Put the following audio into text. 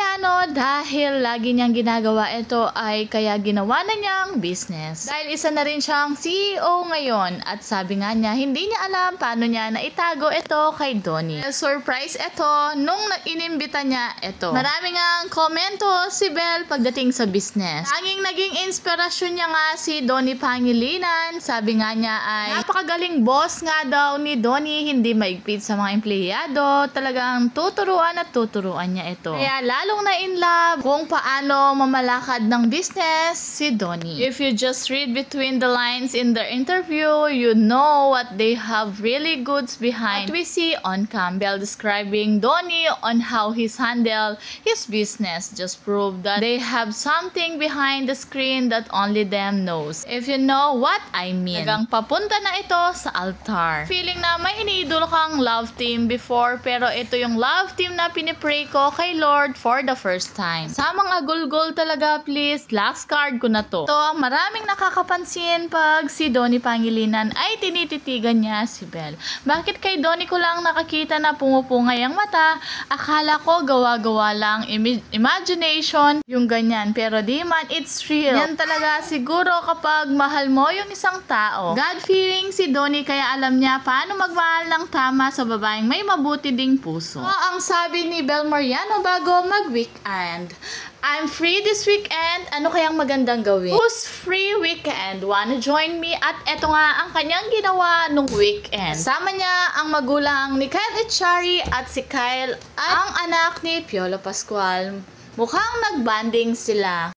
Mariano dahil lagi niyang ginagawa ito ay kaya ginawa na niyang business. Dahil isa na rin siyang CEO ngayon at sabi nga niya hindi niya alam paano niya naitago ito kay Donnie. Surprise ito nung inimbita niya ito. Marami ngang komento si Belle pagdating sa business. Tanging naging inspirasyon niya nga si Donnie Pangilinan. Sabi nga niya ay napakagaling boss nga daw ni Donnie, hindi maigpit sa mga empleyado. Talagang tuturuan at tuturuan niya ito. Kaya lalong na in love kung paano mamalakad ng business si Donnie. If you just read between the lines in their interview, you know what they have really goods behind. What we see on Campbell describing Donnie on how he's handled his business just prove that they have something behind the screen that only them knows. If you know what I mean. Hanggang papunta na ito sa altar. Feeling na may iniidolo kang love team before, pero ito yung love team na pinipray ko kay Lord for the first time. Sa mga gulgol talaga, please, last card ko na to. Ito ang maraming nakakapansin pag si Donnie Pangilinan ay tinititigan niya si Belle. Bakit kay Donnie ko lang nakakita na pumupungay ang mata? Akala ko gawa-gawa lang, imagination, yung ganyan. Pero di man, it's real. Yan talaga siguro kapag mahal mo yung isang tao. God-fearing si Donnie kaya alam niya paano magmahal ng tama sa babaeng may mabuti ding puso. Ang sabi ni Belle Mariano bago mag-weekend. I'm free this weekend. Ano kayang magandang gawin? Who's free weekend? Wanna join me? At eto nga ang kanyang ginawa nung weekend. Sama niya ang magulang ni Kyle Echari at si Kyle at ang anak ni Piolo Pascual. Mukhang nagbanding sila.